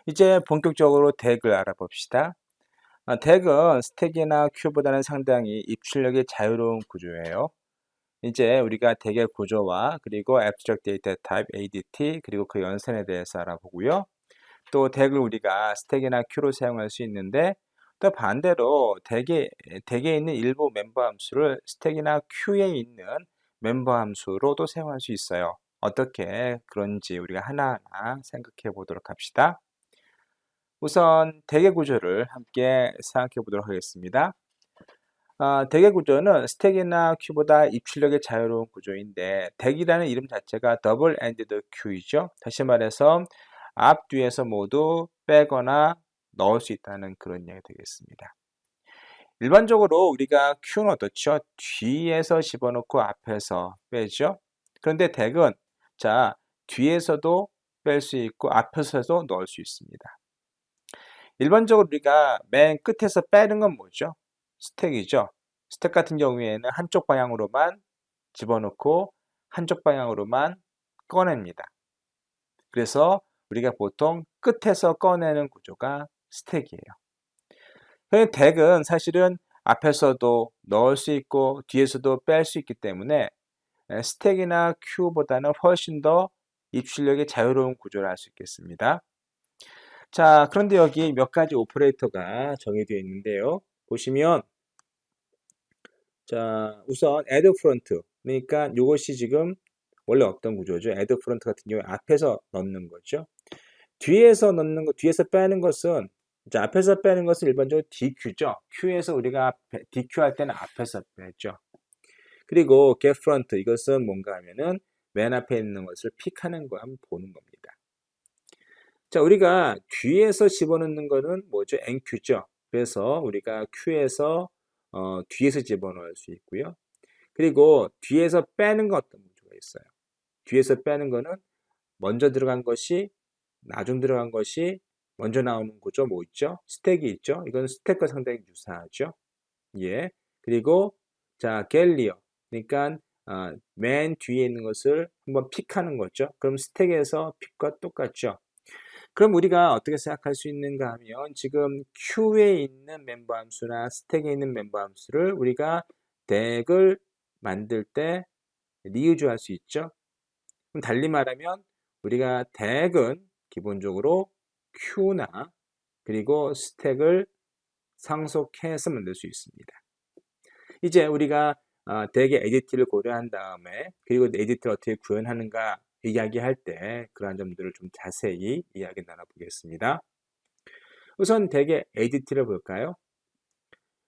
이제 본격적으로 덱을 알아봅시다. 덱은 스택이나 큐보다는 상당히 입출력이 자유로운 구조예요. 이제 우리가 덱의 구조와 그리고 Abstract Data Type, ADT, 그리고 그 연산에 대해서 알아보고요. 또 덱을 우리가 스택이나 큐로 사용할 수 있는데 또 반대로 덱에 있는 일부 멤버 함수를 스택이나 큐에 있는 멤버 함수로도 사용할 수 있어요. 어떻게 그런지 우리가 하나하나 생각해 보도록 합시다. 우선 대개 구조를 함께 생각해 보도록 하겠습니다. 대개 구조는 스택이나 큐보다 입출력이 자유로운 구조인데 덱이라는 이름 자체가 더블 엔디드 큐이죠. 다시 말해서 앞, 뒤에서 모두 빼거나 넣을 수 있다는 그런 이야기 되겠습니다. 일반적으로 우리가 큐는 어떻죠? 뒤에서 집어넣고 앞에서 빼죠. 그런데 덱은 뒤에서도 뺄 수 있고 앞에서도 넣을 수 있습니다. 일반적으로 우리가 맨 끝에서 빼는 건 뭐죠? 스택이죠. 스택 같은 경우에는 한쪽 방향으로만 집어넣고 한쪽 방향으로만 꺼냅니다. 그래서 우리가 보통 끝에서 꺼내는 구조가 스택이에요. 그런데 덱은 사실은 앞에서도 넣을 수 있고 뒤에서도 뺄 수 있기 때문에 스택이나 큐보다는 훨씬 더 입출력이 자유로운 구조를 할 수 있겠습니다. 자, 그런데 여기 몇 가지 오퍼레이터가 정의되어 있는데요. 보시면 우선 add front, 그러니까 이것이 지금 원래 없던 구조죠. add front 같은 경우에 앞에서 넣는 거죠. 뒤에서 넣는 거, 뒤에서 빼는 것은 앞에서 빼는 것은 일반적으로 DQ죠. Q에서 우리가 DQ 할 때는 앞에서 빼죠. 그리고 get front, 이것은 뭔가 하면은 맨 앞에 있는 것을 픽하는 거 한번 보는 겁니다. 자, 우리가 뒤에서 집어넣는 거는 뭐죠? NQ죠. 그래서 우리가 Q에서 뒤에서 집어넣을 수 있고요. 그리고 뒤에서 빼는 거 어떤 구조가 있어요. 뒤에서 빼는 거는 먼저 들어간 것이 나중 들어간 것이 먼저 나오는 구조 뭐 있죠? 스택이 있죠. 이건 스택과 상당히 유사하죠. 예. 그리고 갤리어, 그러니까 맨 뒤에 있는 것을 한번 픽하는 거죠. 그럼 스택에서 픽과 똑같죠. 그럼 우리가 어떻게 생각할 수 있는가 하면 지금 Q에 있는 멤버 함수나 스택에 있는 멤버 함수를 우리가 덱을 만들 때 리유즈 할 수 있죠. 그럼 달리 말하면 우리가 덱은 기본적으로 Q나 그리고 스택을 상속해서 만들 수 있습니다. 이제 우리가 덱의 에디트를 고려한 다음에 그리고 에디트를 어떻게 구현하는가 이야기할 때 그러한 점들을 좀 자세히 이야기 나눠보겠습니다. 우선 덱의 ADT를 볼까요?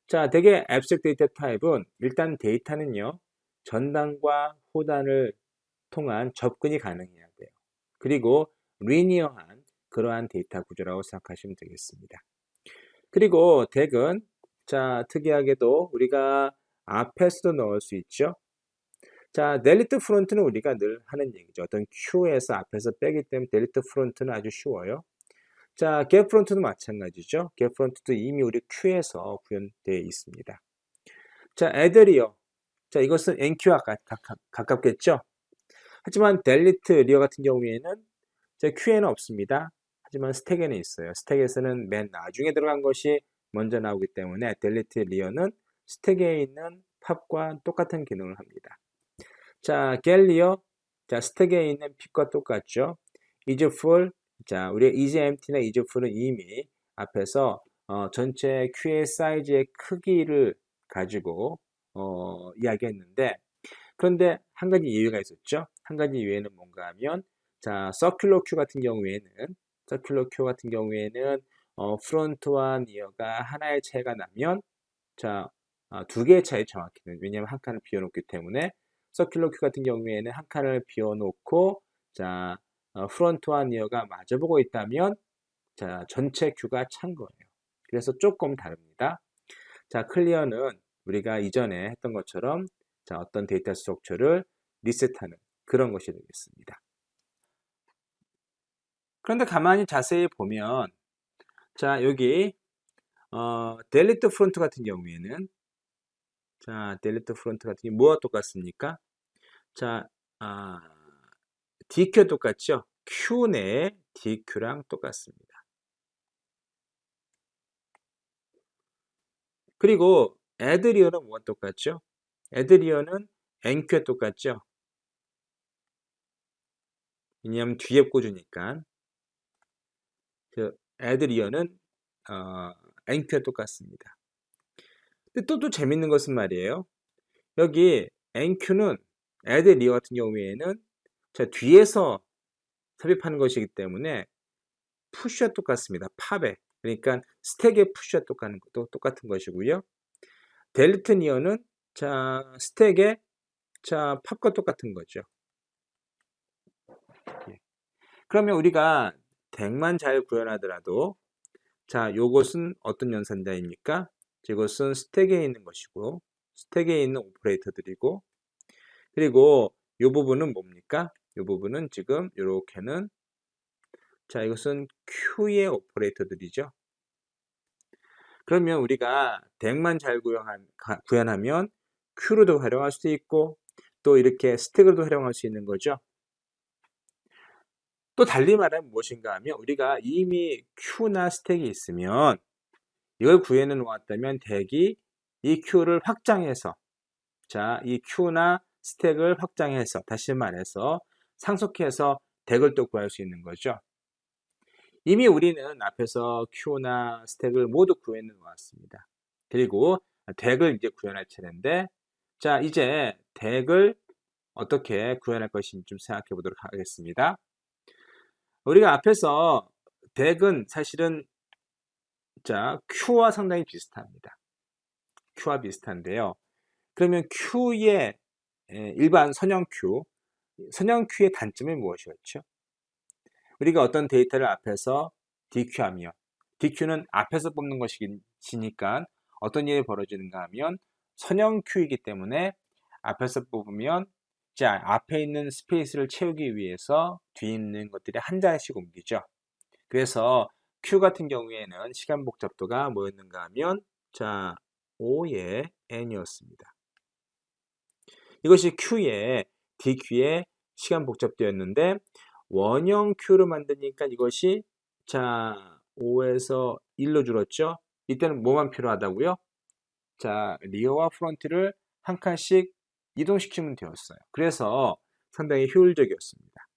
자, 덱의 Abstract Data Type은 일단 데이터는요, 전단과 호단을 통한 접근이 가능해야 돼요. 그리고 리니어한 그러한 데이터 구조라고 생각하시면 되겠습니다. 그리고 덱은 특이하게도 우리가 앞에서도 넣을 수 있죠. 델리트 프론트는 우리가 늘 하는 얘기죠. 어떤 Q에서 앞에서 빼기 때문에 델리트 프론트는 아주 쉬워요. get 프론트도 마찬가지죠. get 프론트도 이미 우리 Q에서 구현되어 있습니다. add 리어. 이것은 NQ와 가깝겠죠. 하지만 delete 리어 같은 경우에는 Q에는 없습니다. 하지만 스택에는 있어요. 스택에서는 맨 나중에 들어간 것이 먼저 나오기 때문에 delete 리어는 스택에 있는 팝과 똑같은 기능을 합니다. get 리어. 스택에 있는 픽과 똑같죠. is full. 우리가 is empty나 is full은 이미 앞에서 전체 Q의 사이즈의 크기를 가지고 이야기했는데 그런데 한 가지 예외가 있었죠. 한 가지 예외는 뭔가 하면 circular Q 같은 경우에는 프론트와 니어가 하나의 차이가 나면 두 개의 차이 정확히는 왜냐하면 한 칸을 비워놓기 때문에 circular Q 같은 경우에는 한 칸을 비워놓고 프론트와 니어가 마주보고 있다면 전체 Q가 찬 거예요. 그래서 조금 다릅니다. 클리어는 우리가 이전에 했던 것처럼 어떤 데이터 스트럭처를 리셋하는 그런 것이 되겠습니다. 그런데 가만히 자세히 보면 여기 델리트 프론트 같은 경우에는 델리트 프론트 같은 경우 뭐와 똑같습니까? DQ 똑같죠? Q 내에 DQ랑 똑같습니다. 그리고 add리어는 뭐가 똑같죠? add리어는 enqu에 똑같죠? 왜냐하면 뒤에 꽂으니까. 그 add리어는 enqu에 똑같습니다. 근데 또 재밌는 것은 말이에요. 여기 enqu는 add리어 같은 경우에는 자, 뒤에서 삽입하는 것이기 때문에 push와 똑같습니다. 팝에. 그러니까 스택의 push와 똑같은 것이고요. delete near는 자, 스택의 자, 팝과 똑같은 거죠. 예. 그러면 우리가 덱만 잘 구현하더라도 자, 요것은 어떤 연산자입니까? 이것은 스택에 있는 것이고 스택에 있는 오퍼레이터들이고 그리고 요 부분은 뭡니까? 요 부분은 지금 요렇게는 자, 이것은 Q의 오퍼레이터들이죠. 그러면 우리가 덱만 잘 구현하면 Q로도 활용할 수 있고 또 이렇게 스택으로도 활용할 수 있는 거죠. 또 달리 말하면 무엇인가 하면 우리가 이미 Q나 스택이 있으면 이걸 구현해 놓았다면 덱이 이 Q를 확장해서 자, 이 Q나 스택을 확장해서 다시 말해서 상속해서 덱을 또 구할 수 있는 거죠. 이미 우리는 앞에서 Q나 스택을 모두 구현해 놓았습니다. 그리고 덱을 이제 구현할 차례인데 자, 이제 덱을 어떻게 구현할 것인지 좀 생각해 보도록 하겠습니다. 우리가 앞에서 덱은 사실은 자, Q와 상당히 비슷합니다. Q와 비슷한데요. 그러면 Q의 일반 선형 Q의 단점이 무엇이었죠? 우리가 어떤 데이터를 앞에서 DQ하면 DQ는 앞에서 뽑는 것이니까 어떤 일이 벌어지는가 하면 선형 Q이기 때문에 앞에서 뽑으면 자, 앞에 있는 스페이스를 채우기 위해서 뒤에 있는 것들이 한 장씩 옮기죠. 그래서 Q 같은 경우에는 시간 복잡도가 뭐였는가 하면 자, 5의 n이었습니다. 이것이 Q의 DQ의 시간 복잡도였는데 원형 Q로 만드니까 이것이 자 5에서 1로 줄었죠. 이때는 뭐만 필요하다고요? 자 리어와 프론트를 한 칸씩 이동시키면 되었어요. 그래서 상당히 효율적이었습니다.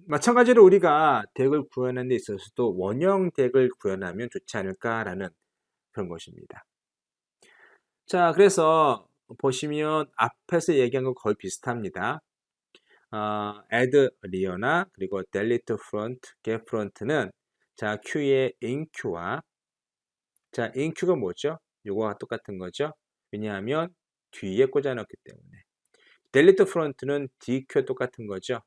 마찬가지로 우리가 덱을 구현하는 데 있어서도 원형 덱을 구현하면 좋지 않을까라는 그런 것입니다. 자 그래서 보시면 앞에서 얘기한 거 거의 비슷합니다. add rear나 그리고 delete front, get front는 자 Q의 inQ와 자 inQ가 뭐죠? 요거와 똑같은 거죠. 왜냐하면 뒤에 꽂아놨기 때문에 delete front는 DQ와 똑같은 거죠.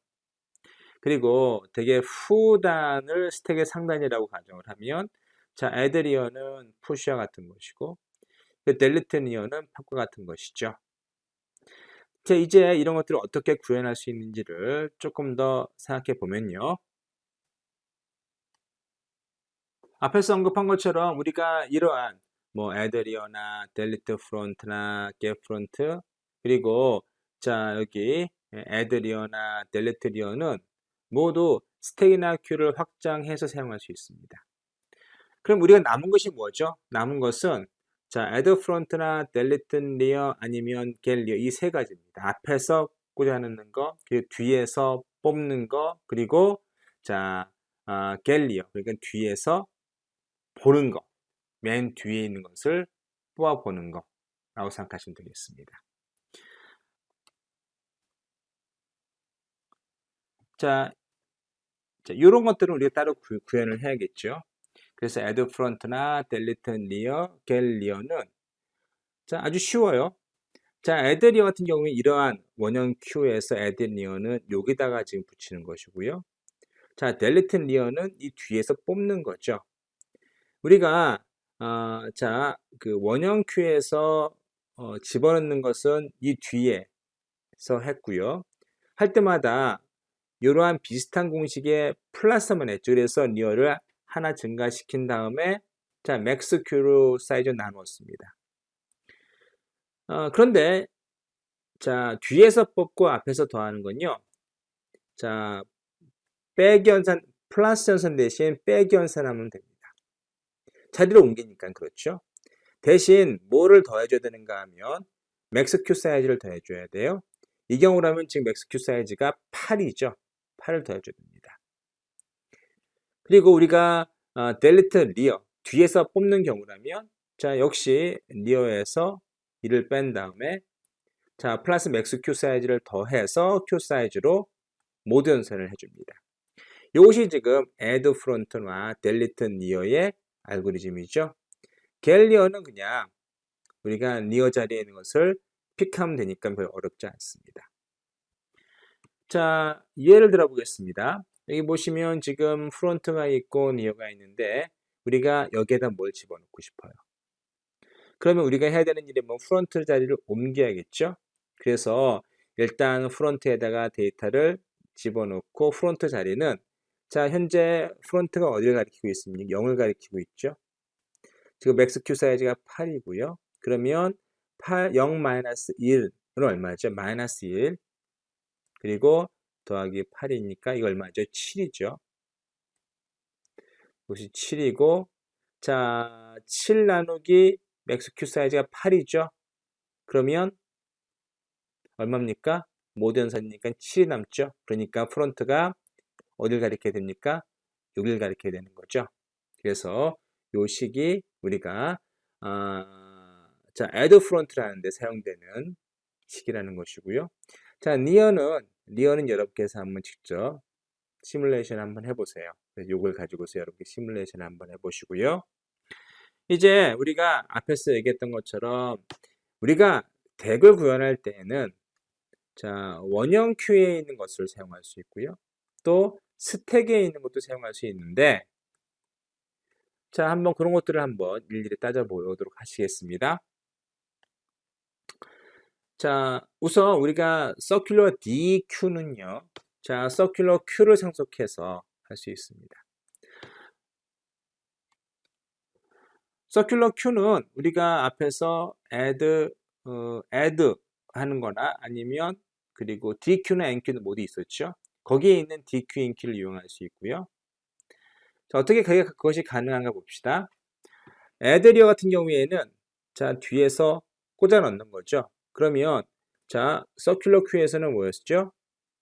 그리고 되게 후단을 스택의 상단이라고 가정을 하면 자 add rear는 push와 같은 것이고 delete near는 팝과 같은 것이죠. 자, 이제 이런 것들을 어떻게 구현할 수 있는지를 조금 더 생각해 보면요. 앞에서 언급한 것처럼 우리가 이러한 뭐 add리어나 delete front나 get front 그리고 자 여기 add리어나 delete 리어는 모두 스택이나 큐를 확장해서 사용할 수 있습니다. 그럼 우리가 남은 것이 뭐죠? 남은 것은 자 add front나 delete rear 아니면 get rear 이 세 가지입니다. 앞에서 꽂아넣는 거, 그리고 뒤에서 뽑는 거, 그리고 자 get rear 그러니까 뒤에서 보는 거, 맨 뒤에 있는 것을 뽑아 보는 거라고 생각하시면 되겠습니다. 자, 이런 것들은 우리가 따로 구현을 해야겠죠. 그래서 add front나 delete rear, get rear는 자 아주 쉬워요. 자, add rear 같은 경우에 이러한 원형 Q에서 add rear는 여기다가 지금 붙이는 것이고요. 자, delete rear는 이 뒤에서 뽑는 거죠. 우리가 자, 그 원형 Q에서 집어넣는 것은 이 뒤에서 했고요. 할 때마다 이러한 비슷한 공식에 플러스만 했죠. 그래서 리어를 하나 증가시킨 다음에 자, 맥스 Q로 사이즈 나누었습니다. 그런데 자, 뒤에서 뽑고 앞에서 더하는 건요. 자, 빼기 연산, 플러스 연산 대신 빼기 연산하면 됩니다. 자리를 옮기니까 그렇죠. 대신 뭐를 더해줘야 되는가 하면 맥스 큐 사이즈를 더해줘야 돼요. 이 경우라면 지금 맥스 큐 사이즈가 8이죠. 8을 더해줘야 됩니다. 그리고 우리가 델리트 리어 뒤에서 뽑는 경우라면 자 역시 리어에서 1을 뺀 다음에 자 플러스 맥스 큐 사이즈를 더해서 큐 사이즈로 모드 연산을 해줍니다. 이것이 지금 add front와 delete near의 알고리즘이죠. get near는 그냥 우리가 near 자리에 있는 것을 픽하면 되니까 별로 어렵지 않습니다. 자, 예를 들어 보겠습니다. 여기 보시면 지금 front가 있고 near가 있는데 우리가 여기에다 뭘 집어넣고 싶어요. 그러면 우리가 해야 되는 일이 뭐 프론트 자리를 옮겨야겠죠. 그래서 일단 프론트에다가 데이터를 집어넣고 프론트 자리는 자 현재 프론트가 어디를 가리키고 있습니까? 0을 가리키고 있죠. 지금 맥스 큐 사이즈가 8이고요. 그러면 0-1은 얼마죠? 마이너스 1 그리고 더하기 8이니까 이거 얼마죠? 7이죠. 이것이 7이고 자 7 나누기 맥스 큐 사이즈가 8이죠. 그러면 얼마입니까? 모드 연산이니까 7이 남죠. 그러니까 프론트가 어딜 가리켜야 됩니까? 여기를 가리켜야 되는 거죠. 그래서 요 식이 우리가 자 add front라는 데 사용되는 식이라는 것이고요. 자 near는 여러분께서 한번 직접 시뮬레이션 한번 해보세요. 요걸 가지고서 여러분께 시뮬레이션 한번 해보시고요. 이제 우리가 앞에서 얘기했던 것처럼 우리가 덱을 구현할 때에는 자 원형 큐에 있는 것을 사용할 수 있고요. 또 스택에 있는 것도 사용할 수 있는데 자 한번 그런 것들을 한번 일일이 따져보도록 하시겠습니다. 자 우선 우리가 서큘러 DQ는요. 자 서큘러 Q를 상속해서 할 수 있습니다. 서큘러 Q는 우리가 앞에서 add 하는 거나 아니면 그리고 DQ나 NQ는 모두 있었죠. 거기에 있는 DQ, NQ를 이용할 수 있고요. 자, 어떻게 그것이 가능한가 봅시다. add리어 같은 경우에는 자 뒤에서 꽂아 넣는 거죠. 그러면 자 서큘러 Q에서는 뭐였죠?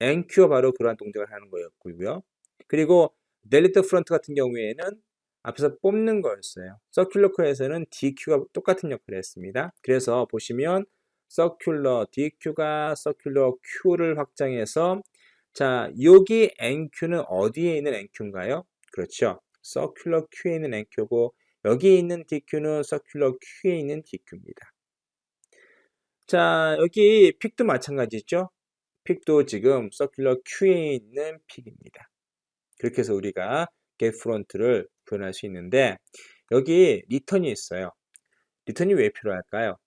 NQ가 바로 그러한 동작을 하는 거였고요. 그리고 delete front 같은 경우에는 앞에서 뽑는 거였어요. 서큘러 Q에서는 DQ가 똑같은 역할을 했습니다. 그래서 보시면 서큘러 DQ가 서큘러 Q를 확장해서 자 여기 NQ는 어디에 있는 NQ인가요? 그렇죠. 서큘러 Q에 있는 NQ고 여기 있는 DQ는 서큘러 Q에 있는 DQ입니다. 자 여기 픽도 마찬가지죠. 픽도 지금 서큘러 Q에 있는 픽입니다. 그렇게 해서 우리가 get front를 구현할 수 있는데 여기 리턴이 있어요. 리턴이 왜 필요할까요?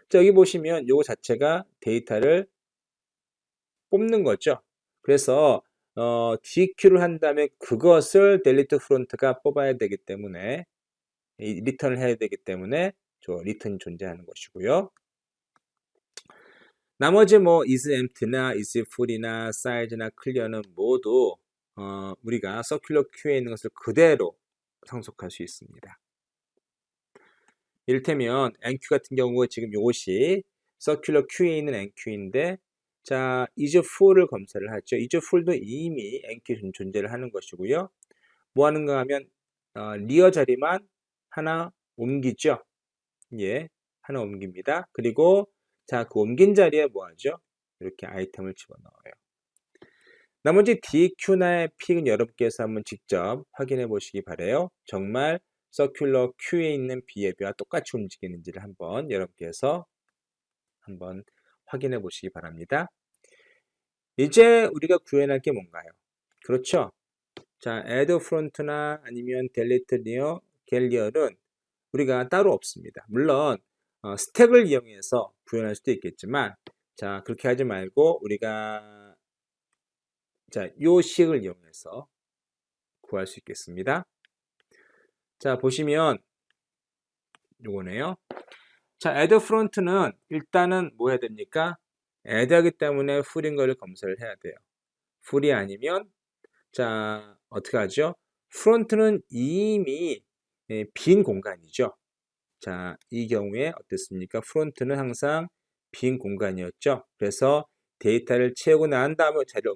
자 여기 보시면 이거 자체가 데이터를 뽑는 거죠. 그래서 DQ를 한 다음에 그것을 delete front가 뽑아야 되기 때문에 리턴을 해야 되기 때문에 저 리턴이 존재하는 것이고요. 나머지 뭐 is empty나 is full이나 size나 clear는 모두 우리가 서큘러 Q에 있는 것을 그대로 상속할 수 있습니다. 이를테면 NQ 같은 경우 지금 이것이 서큘러 Q에 있는 NQ인데 자 is full을 검사를 하죠. is full도 이미 NQ 존재를 하는 것이고요. 뭐 하는가 하면 리어 자리만 하나 옮기죠. 예, 하나 옮깁니다. 그리고 자 그 옮긴 자리에 뭐 하죠? 이렇게 아이템을 집어넣어요. 나머지 DQ나 P는 여러분께서 한번 직접 확인해 보시기 바래요. 정말 서큘러 Q에 있는 비헤비어와 똑같이 움직이는지를 한번 여러분께서 한번 확인해 보시기 바랍니다. 이제 우리가 구현할 게 뭔가요? 그렇죠? 자, add front나 아니면 delete near, get near은 우리가 따로 없습니다. 물론 스택을 이용해서 구현할 수도 있겠지만 자 그렇게 하지 말고 우리가 자 요 식을 이용해서 구할 수 있겠습니다. 자 보시면 요거네요. 자 add front는 일단은 뭐 해야 됩니까? add 하기 때문에 full인 거를 검사를 해야 돼요. full이 아니면 자 어떻게 하죠? front는 이미 빈 공간이죠. 자, 이 경우에 어땠습니까? 프론트는 항상 빈 공간이었죠. 그래서 데이터를 채우고 난 다음에 자리를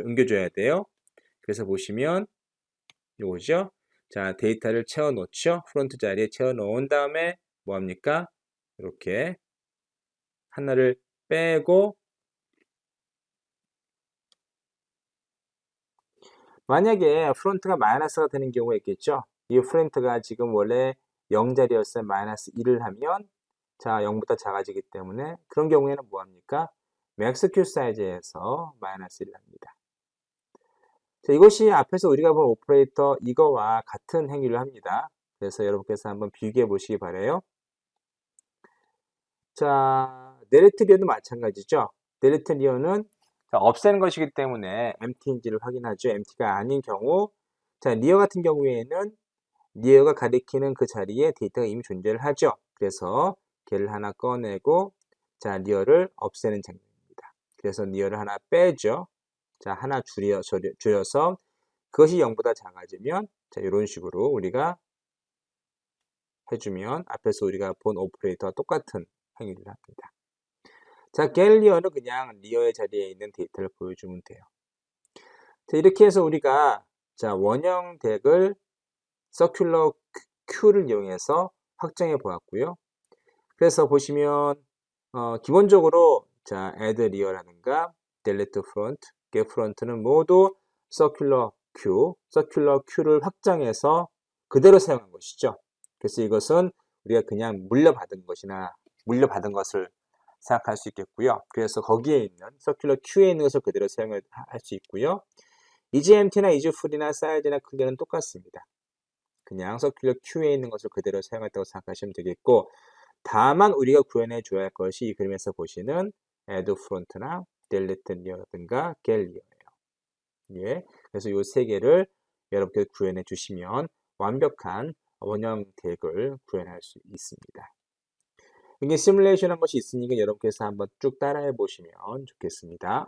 옮겨줘야 돼요. 그래서 보시면 요거죠. 자, 데이터를 채워 놓죠. 프론트 자리에 채워 놓은 다음에 뭐 합니까? 이렇게 하나를 빼고, 만약에 프론트가 마이너스가 되는 경우가 있겠죠. 이 프론트가 지금 원래 0자리였어요. 마이너스 1을 하면 자 0보다 작아지기 때문에 그런 경우에는 뭐 합니까? 맥스 큐 사이즈에서 마이너스 1을 합니다. 자, 이것이 앞에서 우리가 본 오퍼레이터 이거와 같은 행위를 합니다. 그래서 여러분께서 한번 비교해 보시기 바래요. 자, 델리트 리어도 마찬가지죠. 델리트 리어는 없애는 것이기 때문에 empty인지를 확인하죠. empty가 아닌 경우, 자, 리어 같은 경우에는 리어가 가리키는 그 자리에 데이터가 이미 존재를 하죠. 그래서 걔를 하나 꺼내고, 자, 리어를 없애는 장면입니다. 그래서 리어를 하나 빼죠. 자, 하나 줄여서 그것이 0보다 작아지면, 자, 이런 식으로 우리가 해주면 앞에서 우리가 본 오퍼레이터와 똑같은 행위를 합니다. 자, get 리어는 그냥 리어의 자리에 있는 데이터를 보여주면 돼요. 자, 이렇게 해서 우리가 자, 원형 덱을 서큘러 Q를 이용해서 확정해 보았고요. 그래서 보시면 기본적으로 자, add rear라든가 delete front, get front는 모두 서큘러 Q를 확장해서 그대로 사용한 것이죠. 그래서 이것은 우리가 그냥 물려받은 것을 생각할 수 있겠고요. 그래서 거기에 있는 서큘러 Q에 있는 것을 그대로 사용할 수 있고요. isEmpty나 isFull이나 사이즈나 클리어는 똑같습니다. 그냥 서큘러 Q에 있는 것을 그대로 사용했다고 생각하시면 되겠고, 다만 우리가 구현해 줘야 할 것이 이 그림에서 보시는 add front나 delete rear라든가 get rear예요. 예, 그래서 이 세 개를 여러분께 구현해 주시면 완벽한 원형 덱을 구현할 수 있습니다. 이게 시뮬레이션 한 것이 있으니까 여러분께서 한번 쭉 따라해 보시면 좋겠습니다.